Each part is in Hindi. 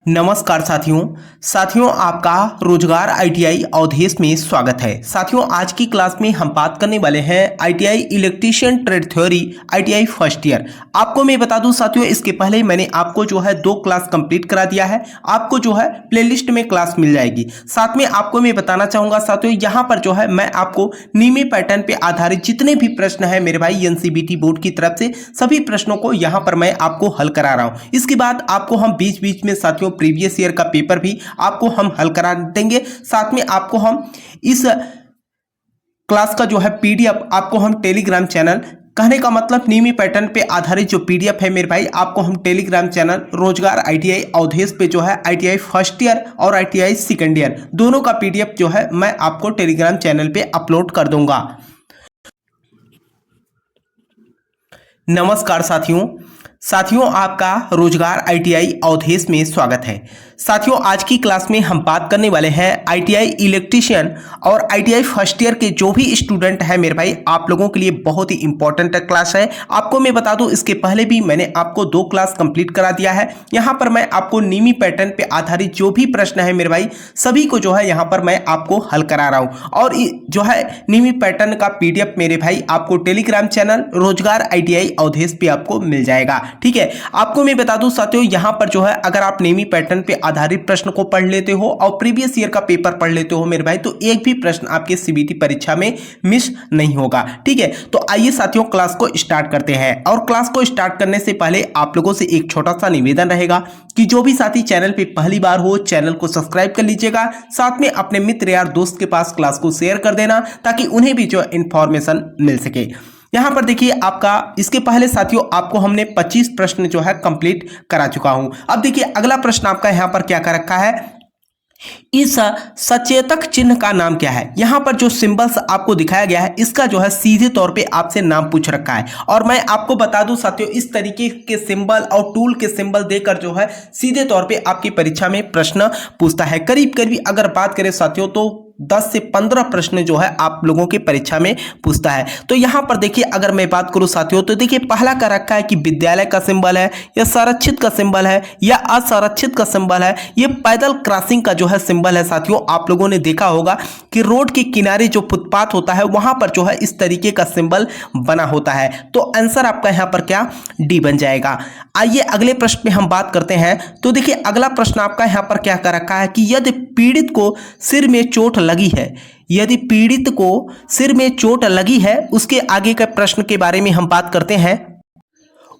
नमस्कार साथियों आपका रोजगार आईटीआई अवधेश में स्वागत है। साथियों आज की क्लास में हम बात करने वाले हैं ITI electrician trade theory ITI first year. आपको मैं बता दूं साथियों, इसके पहले मैंने आपको जो है 2 क्लास कंप्लीट करा दिया है। आपको जो है प्लेलिस्ट में क्लास मिल जाएगी। साथ में आपको मैं बताना चाहूंगा साथियों, यहाँ पर जो है मैं आपको नीमी पैटर्न पे आधारित जितने भी प्रश्न है मेरे भाई एनसीबीटी बोर्ड की तरफ से सभी प्रश्नों को यहाँ पर मैं आपको हल करा रहा हूँ। इसके बाद आपको हम बीच बीच में साथियों प्रीवियस ईयर का पेपर भी आपको हम हल करा देंगे। साथ में आपको हम इस क्लास का जो है पीडीएफ आपको हम टेलीग्राम चैनल, कहने का मतलब नीमी पैटर्न पे आधारित जो पीडीएफ है मेरे भाई, आपको हम टेलीग्राम चैनल रोजगार आईटीआई अवधेश पे जो है आईटीआई फर्स्ट ईयर और आईटीआई सेकंड ईयर दोनों का पीडीएफ जो है मैं आपको टेलीग्राम चैनल पे अपलोड कर दूंगा। नमस्कार साथियों आपका रोजगार आईटीआई अवधेश में स्वागत है। साथियों आज की क्लास में हम बात करने वाले हैं आईटीआई इलेक्ट्रीशियन और आईटीआई फर्स्ट ईयर के जो भी स्टूडेंट हैं मेरे भाई, आप लोगों के लिए बहुत ही इंपॉर्टेंट क्लास है। आपको मैं बता दूं, इसके पहले भी मैंने आपको 2 क्लास कंप्लीट करा दिया है। यहाँ पर मैं आपको नीमी पैटर्न पे आधारित जो भी प्रश्न है मेरे भाई सभी को जो है यहाँ पर मैं आपको हल करा रहा हूँ। और जो है नीमी पैटर्न का पीडीएफ मेरे भाई आपको टेलीग्राम चैनल रोजगार आईटीआई अवधेश पे आपको मिल जाएगा। ठीक है, आपको मैं बता दूं साथियों, यहाँ पर जो है अगर आप नीमी पैटर्न पे आधारित प्रश्न को पढ़ लेते हो और प्रीवियस ईयर का पेपर पढ़ लेते हो मेरे भाई, तो एक भी प्रश्न आपके सीबीटी परीक्षा में मिस नहीं होगा। ठीक है, तो आइए साथियों क्लास को स्टार्ट करते हैं। और क्लास को स्टार्ट करने से पहले आप लोगों से एक छोटा सा निवेदन रहेगा कि जो भी साथी चैनल पे पहली बार हो चैनल को सब्सक्राइब कर लीजिएगा। साथ में अपने मित्र यार दोस्त के पास क्लास को शेयर कर देना ताकि उन्हें भी जो इंफॉर्मेशन मिल सके। यहां पर देखिए आपका इसके पहले साथियों आपको हमने 25 प्रश्न जो है कंप्लीट करा चुका हूं। अब देखिए अगला प्रश्न आपका यहां पर क्या कर रखा है, इस सचेतक चिन्ह का नाम क्या है। यहां पर जो सिंबल्स आपको दिखाया गया है इसका जो है सीधे तौर पे आपसे नाम पूछ रखा है। और मैं आपको बता दूं साथियों, इस तरीके के सिंबल और टूल के सिंबल देकर जो है सीधे तौर पे आपकी परीक्षा में प्रश्न पूछता है। करीब करीब अगर बात करें साथियों तो 10 से 15 प्रश्न जो है आप लोगों की परीक्षा में पूछता है। तो यहां पर देखिए अगर मैं बात करूं साथियों तो देखिए पहला का रखा है कि विद्यालय का सिंबल है या संरक्षित का सिंबल है या असंरक्षित का सिंबल है। ये पैदल क्रॉसिंग का जो है सिंबल है। साथियों आप लोगों ने देखा होगा कि रोड के किनारे जो फुटपाथ होता है वहां पर जो है इस तरीके का सिंबल बना होता है। तो आंसर आपका यहां पर क्या, डी बन जाएगा। आइए अगले प्रश्न में हम बात करते हैं। तो देखिए अगला प्रश्न आपका यहां पर क्या कर रखा है कि यदि पीड़ित को सिर में चोट लगी है, यदि पीड़ित को सिर में चोट लगी है, उसके आगे के प्रश्न के बारे में हम बात करते हैं।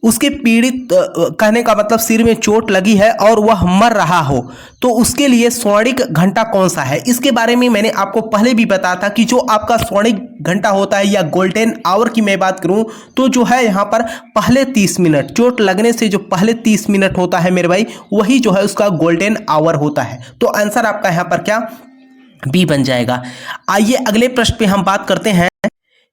उसके पीड़ित कहने का मतलब सिर में चोट लगी है और वह मर रहा हो तो उसके लिए स्वर्णिक घंटा कौन सा है। इसके बारे में मैंने आपको पहले भी बताया था कि जो आपका स्वर्णिक घंटा होता है या गोल्डन आवर की मैं बात करूं तो जो है यहाँ पर पहले 30 मिनट, चोट लगने से जो पहले 30 मिनट होता है मेरे भाई वही जो है उसका गोल्डन आवर होता है। तो आंसर आपका यहाँ पर क्या, बी बन जाएगा। आइए अगले प्रश्न पे हम बात करते हैं।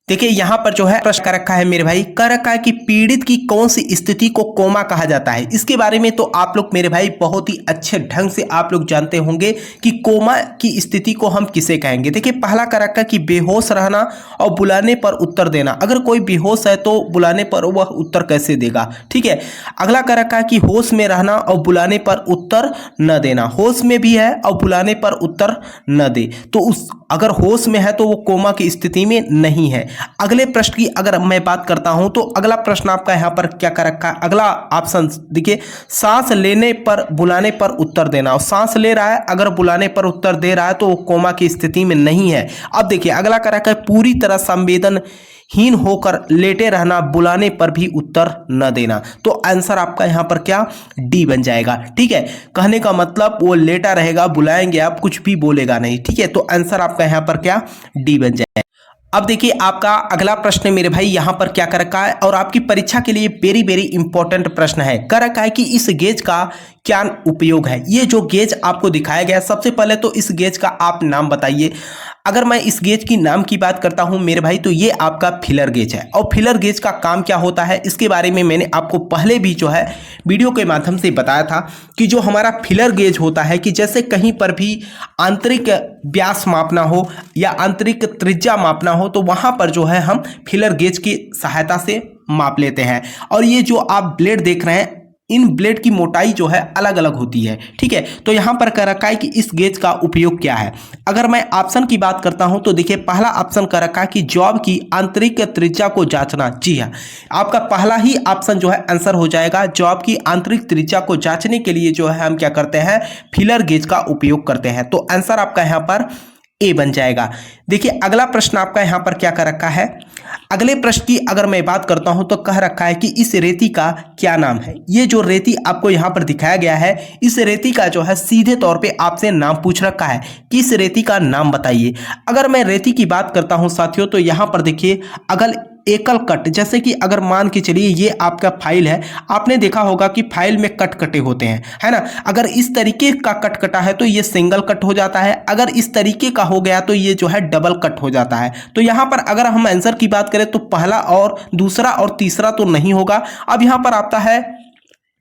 देखिए यहां पर जो है प्रश्न कर रखा है मेरे भाई, कर रखा है कि पीड़ित की कौन सी स्थिति को कोमा कहा जाता है। इसके बारे में तो आप लोग मेरे भाई बहुत ही अच्छे ढंग से आप लोग जानते होंगे कि कोमा की स्थिति को हम किसे कहेंगे। देखिए पहला कर रखा है कि बेहोश रहना और बुलाने पर उत्तर देना। अगर कोई बेहोश है तो बुलाने पर वह उत्तर कैसे देगा। ठीक है, अगला कर रखा है कि होश में रहना और बुलाने पर उत्तर न देना। होश में भी है और बुलाने पर उत्तर न दे तो उस अगर होश में है तो वो कोमा की स्थिति में नहीं है। अगले प्रश्न की अगर मैं बात करता हूं तो अगला प्रश्न आपका यहां पर क्या कर रखा है, अगला ऑप्शन देखिए, सांस लेने पर बुलाने पर उत्तर देना। और सांस ले रहा है अगर बुलाने पर उत्तर दे रहा है तो वो कोमा की स्थिति में नहीं है। अब देखिए अगला कर रखा है पूरी तरह संवेदनहीन होकर लेटे रहना, बुलाने पर भी उत्तर न देना। तो आंसर आपका यहां पर क्या, डी बन जाएगा। ठीक है, कहने का मतलब वो लेटा रहेगा, बुलाएंगे आप कुछ भी बोलेगा नहीं। ठीक है, तो आंसर आपका यहां पर क्या, डी बन जाएगा। अब देखिए आपका अगला प्रश्न मेरे भाई यहां पर क्या कर रखा है और आपकी परीक्षा के लिए वेरी वेरी इंपॉर्टेंट प्रश्न है। कर रखा है कि इस गेज का क्या उपयोग है। ये जो गेज आपको दिखाया गया है, सबसे पहले तो इस गेज का आप नाम बताइए। अगर मैं इस गेज की नाम की बात करता हूं मेरे भाई तो ये आपका फिलर गेज है। और फिलर गेज का काम क्या होता है इसके बारे में मैंने आपको पहले भी जो है वीडियो के माध्यम से बताया था कि जो हमारा फिलर गेज होता है कि जैसे कहीं पर भी आंतरिक व्यास मापना हो या आंतरिक त्रिज्या मापना हो तो वहां पर जो है हम फिलर गेज की सहायता से माप लेते हैं। और ये जो आप ब्लेड देख रहे हैं इन ब्लेड की मोटाई जो है अलग अलग होती है। ठीक है, तो यहाँ पर कह रखा है कि इस गेज का उपयोग क्या है। अगर मैं ऑप्शन की बात करता हूँ तो देखिए पहला ऑप्शन कह रखा है कि जॉब की आंतरिक त्रिज्या को जांचना। जी हाँ, आपका पहला ही ऑप्शन जो है आंसर हो जाएगा। जॉब की आंतरिक त्रिज्या को जांचने के लिए जो है हम क्या करते हैं, फीलर गेज का उपयोग करते हैं। तो आंसर आपका यहाँ पर ए बन जाएगा। देखिए अगला प्रश्न आपका यहाँ पर क्या कर रखा है। अगले प्रश्न की अगर मैं बात करता हूं तो कह रखा है कि इस रेती का क्या नाम है। ये जो रेती आपको यहाँ पर दिखाया गया है, इस रेती का जो है सीधे तौर पे आपसे नाम पूछ रखा है कि इस रेती का नाम बताइए। अगर मैं रेती की बात करता हूं साथियों तो यहाँ पर देखिए अगर एकल कट, जैसे कि अगर मान के चलिए ये आपका फाइल है, आपने देखा होगा कि फाइल में कट कटे होते हैं, है ना। अगर इस तरीके का कट कटा है तो ये सिंगल कट हो जाता है, अगर इस तरीके का हो गया तो ये जो है डबल कट हो जाता है। तो यहाँ पर अगर हम आंसर की बात करें तो पहला और दूसरा और तीसरा तो नहीं होगा। अब यहाँ पर आता है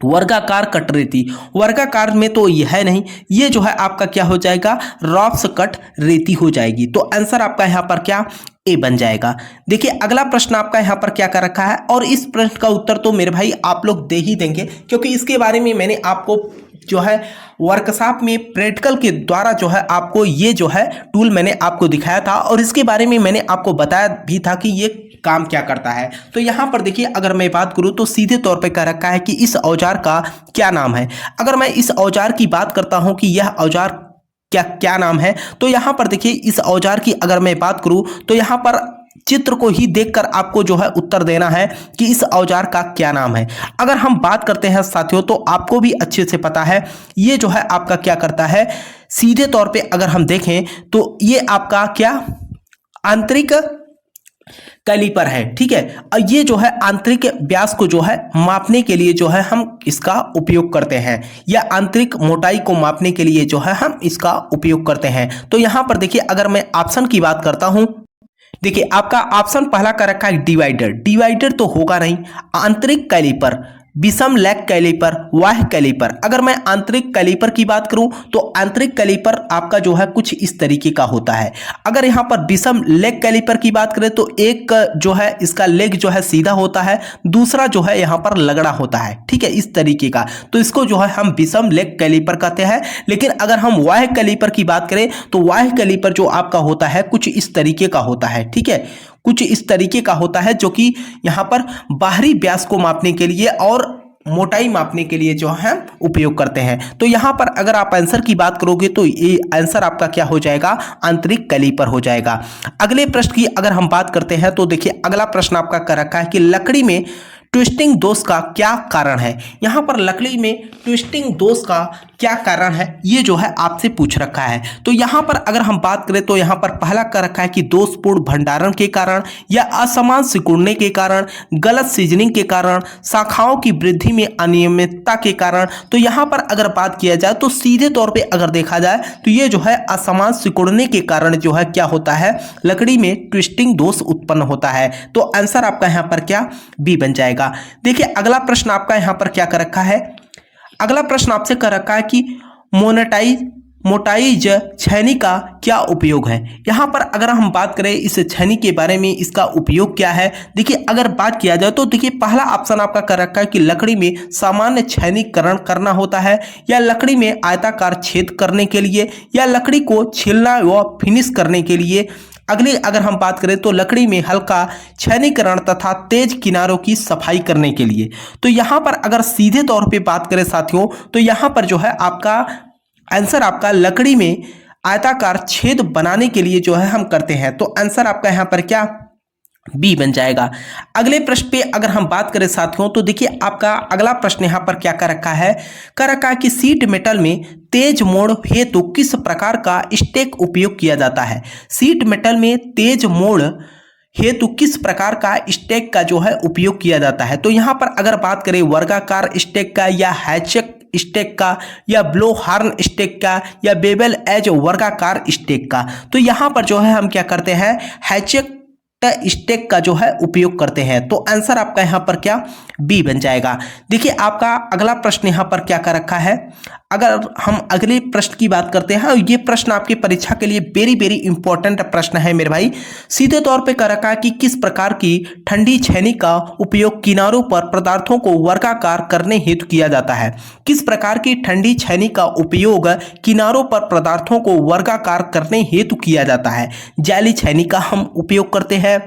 वर्गाकार कट रेती। वर्गाकार में तो यह है नहीं, ये जो है आपका क्या हो जाएगा, रॉफ्स कट रेती हो जाएगी। तो आंसर आपका यहाँ पर क्या, ए बन जाएगा। देखिए अगला प्रश्न आपका यहाँ पर क्या कर रखा है, और इस प्रश्न का उत्तर तो मेरे भाई आप लोग दे ही देंगे, क्योंकि इसके बारे में मैंने आपको जो है वर्कशॉप में प्रैक्टिकल के द्वारा जो है आपको ये जो है टूल मैंने आपको दिखाया था, और इसके बारे में मैंने आपको बताया भी था कि ये काम क्या करता है। तो यहाँ पर देखिए अगर मैं बात करूँ तो सीधे तौर पे कह रखा है कि इस औजार का क्या नाम है। अगर मैं इस औजार की बात करता हूँ कि यह औजार क्या क्या नाम है, तो यहाँ पर देखिए इस औजार की अगर मैं बात करूँ तो यहाँ पर चित्र को ही देखकर आपको जो है उत्तर देना है कि इस औजार का क्या नाम है। अगर हम बात करते हैं साथियों तो आपको भी अच्छे से पता है ये जो है आपका क्या करता है, सीधे तौर पे अगर हम देखें तो ये आपका क्या आंतरिक कैलिपर है। ठीक है, और ये जो है आंतरिक व्यास को जो है मापने के लिए जो है हम इसका उपयोग करते हैं, या आंतरिक मोटाई को मापने के लिए जो है हम इसका उपयोग करते हैं। तो यहाँ पर देखिए अगर मैं ऑप्शन की बात करता हूं, देखिए आपका ऑप्शन पहला कर रखा है डिवाइडर। डिवाइडर तो होगा नहीं। आंतरिक कैलिपर, विषम लेग कैलिपर, बाह्य कैलिपर। अगर मैं आंतरिक कैलिपर की बात करूं तो आंतरिक कैलिपर आपका जो है कुछ इस तरीके का होता है। अगर यहां पर विषम लेग कैलिपर की बात करें तो एक जो है इसका लेग जो है सीधा होता है, दूसरा जो है यहां पर लगड़ा होता है। ठीक है, इस तरीके का, तो इसको जो है हम विषम लेग कैलिपर कहते हैं। लेकिन अगर हम बाह्य कैलिपर की बात करें तो बाह्य कैलिपर जो आपका होता है कुछ इस तरीके का होता है। ठीक है, कुछ इस तरीके का होता है जो कि यहाँ पर बाहरी व्यास को मापने के लिए और मोटाई मापने के लिए जो है उपयोग करते हैं। तो यहाँ पर अगर आप आंसर की बात करोगे तो ये आंसर आपका क्या हो जाएगा, आंतरिक कैलिपर हो जाएगा। अगले प्रश्न की अगर हम बात करते हैं तो देखिए अगला प्रश्न आपका कर रखा है कि लकड़ी में ट्विस्टिंग दोष का क्या कारण है। यहाँ पर लकड़ी में ट्विस्टिंग दोष का क्या कारण है ये जो है आपसे पूछ रखा है। तो यहाँ पर अगर हम बात करें तो यहाँ पर पहला कर रखा है कि दोषपूर्ण भंडारण के कारण, या असमान सिकुड़ने के कारण, गलत सीजनिंग के कारण, शाखाओं की वृद्धि में अनियमितता के कारण। तो यहाँ पर अगर बात किया जाए तो सीधे तौर पे अगर देखा जाए तो ये जो है असमान सिकुड़ने के कारण जो है क्या होता है, लकड़ी में ट्विस्टिंग दोष उत्पन्न होता है। तो आंसर आपका यहाँ पर क्या, बी बन जाएगा। देखिए अगला प्रश्न आपका यहाँ पर क्या कर रखा है। अगला प्रश्न आपसे कर रखा है कि मोटाइज छैनी का क्या उपयोग है। यहाँ पर अगर हम बात करें इस छैनी के बारे में, इसका उपयोग क्या है। देखिए अगर बात किया जाए तो देखिए पहला ऑप्शन आपका कर रखा है कि लकड़ी में सामान्य छैनीकरण करना होता है, या लकड़ी में आयताकार छेद करने के लिए, या लकड़ी को छीलना व फिनिश करने के लिए। अगली अगर हम बात करें तो लकड़ी में हल्का छैनीकरण तथा तेज किनारों की सफाई करने के लिए। तो यहाँ पर अगर सीधे तौर पे बात करें साथियों तो यहाँ पर जो है आपका आंसर आपका लकड़ी में आयताकार छेद बनाने के लिए जो है हम करते हैं। तो आंसर आपका यहाँ पर क्या, बी बन जाएगा। अगले प्रश्न पे अगर हम बात करें साथियों तो देखिए आपका अगला प्रश्न यहाँ पर क्या कर रखा है, कर रखा है कि सीट मेटल में तेज मोड़ हेतु किस प्रकार का स्टेक उपयोग किया जाता है। सीट मेटल में तेज मोड़ हेतु किस प्रकार का स्टेक का जो है उपयोग किया जाता है। तो यहाँ पर अगर बात करें वर्गाकार स्टेक का, या हैचक स्टेक का, या ब्लो हार्न स्टेक का, या बेबल एज वर्गाकार स्टेक का। तो यहाँ पर जो है हम क्या करते हैं, हैचक स्टेक का जो है उपयोग करते हैं। तो आंसर आपका यहाँ पर क्या, बी बन जाएगा। देखिए आपका अगला प्रश्न यहाँ पर क्या कर रखा है, अगर हम अगले प्रश्न की बात करते हैं, ये प्रश्न आपकी परीक्षा के लिए वेरी वेरी इंपॉर्टेंट प्रश्न है मेरे भाई। सीधे तौर पे कर रखा है कि किस प्रकार की ठंडी छेनी का उपयोग किनारों पर पदार्थों को वर्गाकार करने हेतु किया जाता है। किस प्रकार की ठंडी छेनी का उपयोग किनारों पर पदार्थों को वर्गाकार करने हेतु किया जाता है। जाली छेनी का हम उपयोग करते हैं,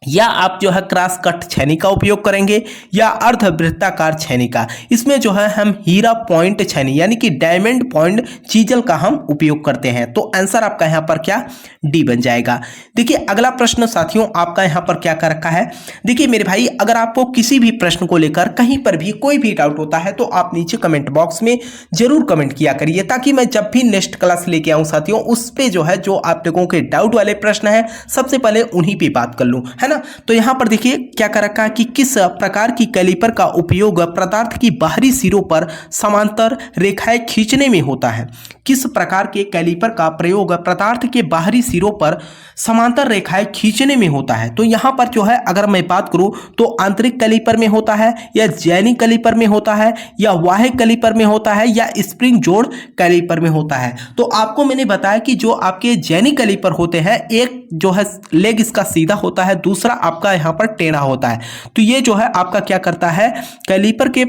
या आप जो है क्रॉस कट छेनी का उपयोग करेंगे, या अर्धवृत्ताकार छेनी का। इसमें जो है हम हीरा पॉइंट छेनी यानी कि डायमंड पॉइंट चीजल का हम उपयोग करते हैं। तो आंसर आपका यहाँ पर क्या, डी बन जाएगा। देखिए अगला प्रश्न साथियों आपका यहाँ पर क्या कर रखा है। देखिए मेरे भाई, अगर आपको किसी भी प्रश्न को लेकर कहीं पर भी कोई भी डाउट होता है तो आप नीचे कमेंट बॉक्स में जरूर कमेंट किया करिए, ताकि मैं जब भी नेक्स्ट क्लास लेके आऊँ साथियों, उस पे जो है जो आप लोगों के डाउट वाले प्रश्न है सबसे पहले उन्हीं पे बात कर लूँ, है ना। तो यहां पर देखिए क्या कर रखा है कि किस प्रकार की कैलिपर का उपयोग पदार्थ की बाहरी सिरों पर समांतर रेखाएं खींचने में होता है। किस प्रकार के कैलिपर का प्रयोग पदार्थ के बाहरी सिरों पर समांतर रेखाएं खींचने में होता है। तो यहां पर जो है अगर मैं बात करूं तो आंतरिक कैलिपर में होता है, या जैनी कैलिपर में होता है, या वाह्य कैलिपर में होता है, या स्प्रिंग जोड़ कैलिपर में होता है। तो आपको मैंने बताया कि जो आपके जैनी कैलिपर होते हैं, एक जो है लेग इसका सीधा होता है, दूसरा आपका यहाँ पर टेढ़ा होता है। तो ये जो है आपका क्या करता है, कैलिपर के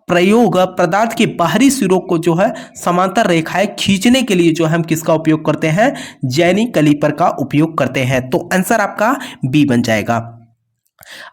प्रयोग पदार्थ के बाहरी सिरों को जो है समांतर रेखाएं खींचने के लिए जो है हम किसका उपयोग करते हैं, जैनी कैलिपर का उपयोग करते हैं। तो आंसर आपका बी बन जाएगा।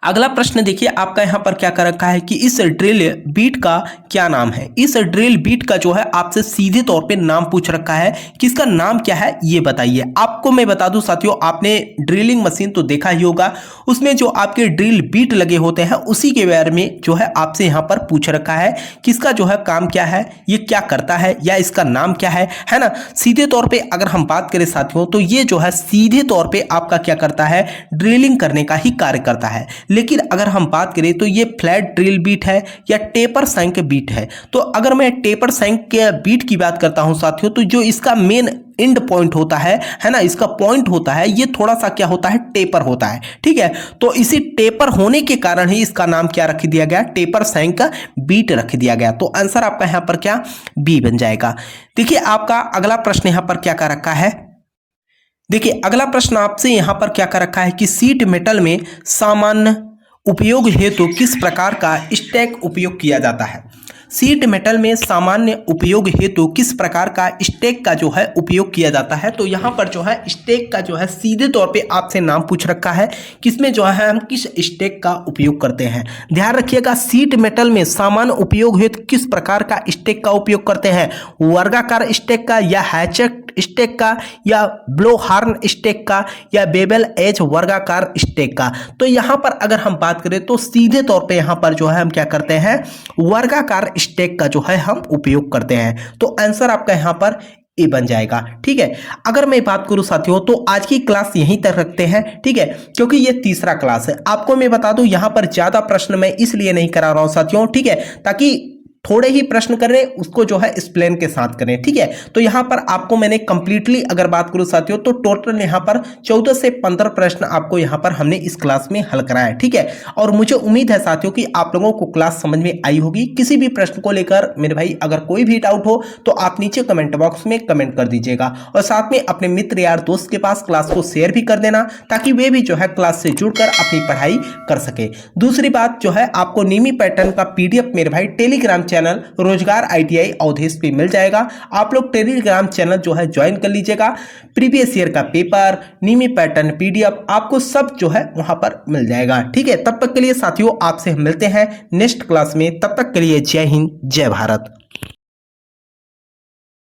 अगला प्रश्न देखिए आपका यहाँ पर क्या कर रखा है कि इस ड्रिल बीट का क्या नाम है। इस ड्रिल बीट का जो है आपसे सीधे तौर पे नाम पूछ रखा है कि इसका नाम क्या है, ये बताइए। आपको मैं बता दूं साथियों, आपने ड्रिलिंग मशीन तो देखा ही होगा, उसमें जो आपके ड्रिल बीट लगे होते हैं उसी के बारे में जो है आपसे यहाँ पर पूछ रखा है कि इसका जो है काम क्या है, ये क्या करता है, या इसका नाम क्या है ना। सीधे तौर पर अगर हम बात करें साथियों तो ये जो है सीधे तौर पर आपका क्या करता है, ड्रिलिंग करने का ही कार्य करता है। लेकिन अगर हम बात करें तो ये फ्लैट ड्रिल बीट है या टेपर सैंक बीट है। तो अगर मैं टेपर सैंक के बीट की बात करता हूं साथियों, तो जो इसका मेन एंड पॉइंट होता है ना, इसका पॉइंट होता है, ये थोड़ा सा क्या होता है, टेपर होता है, ठीक है। तो इसी टेपर होने के कारण ही इसका नाम क्या रख दिया गया, टेपर सैंक बीट रख दिया गया। तो आंसर आपका यहां पर क्या, बी बन जाएगा। देखिए आपका अगला प्रश्न यहां पर क्या कर रखा है। देखिए अगला प्रश्न आपसे यहां पर क्या कर रखा है कि सीट मेटल में सामान्य उपयोग हेतु किस प्रकार का स्टैक उपयोग किया जाता है। सीट मेटल में सामान्य उपयोग हेतु किस प्रकार का स्टैक का जो है उपयोग किया जाता है। तो यहाँ पर जो है स्टैक का जो है सीधे तौर पे आपसे नाम पूछ रखा है, किसमें जो है हम किस स्टैक का उपयोग करते हैं। ध्यान रखिएगा, सीट मेटल में सामान्य उपयोग हेतु किस प्रकार का स्टैक का उपयोग करते हैं, वर्गाकार स्टैक का, या हैचेट स्टैक का, या ब्लो हॉर्न स्टैक का, या बेबल एज वर्गाकार स्टैक का। तो यहाँ पर अगर हम बात करें तो सीधे तौर पे यहाँ पर जो है हम क्या करते हैं, वर्गाकार स्टैक का जो है हम उपयोग करते हैं। तो आंसर आपका यहाँ पर ए बन जाएगा, ठीक है। अगर मैं बात करूं साथियों तो आज की क्लास यहीं तक रखते हैं, ठीक है, क्योंकि ये तीसरा क्लास है। आपको मैं बता दूं यहां पर ज्यादा प्रश्न मैं इसलिए नहीं करा रहा हूं साथियों, ठीक है, ताकि थोड़े ही प्रश्न करें, उसको जो है एक्सप्लेन के साथ करें, ठीक है। तो यहाँ पर आपको मैंने कंप्लीटली अगर बात करूं साथियों तो टोटल यहाँ पर 14 से 15 प्रश्न आपको यहाँ पर हमने इस क्लास में हल कराया, ठीक है। और मुझे उम्मीद है साथियों कि आप लोगों को क्लास समझ में आई होगी। किसी भी प्रश्न को लेकर मेरे भाई अगर कोई भी डाउट हो तो आप नीचे कमेंट बॉक्स में कमेंट कर दीजिएगा, और साथ में अपने मित्र यार दोस्त के पास क्लास को शेयर भी कर देना, ताकि वे भी जो है क्लास से जुड़कर अपनी पढ़ाई कर सके। दूसरी बात जो है, आपको नीमी पैटर्न का PDF मेरे भाई टेलीग्राम चैनल रोजगार ITI अवधेश पे मिल जाएगा। आप लोग टेलीग्राम चैनल जो है ज्वाइन कर लीजिएगा। प्रीवियस ईयर का पेपर, नीमी पैटर्न PDF आपको सब जो है वहां पर मिल जाएगा, ठीक है। तब तक के लिए साथियों आपसे मिलते हैं नेक्स्ट क्लास में। तब तक के लिए जय हिंद, जय भारत।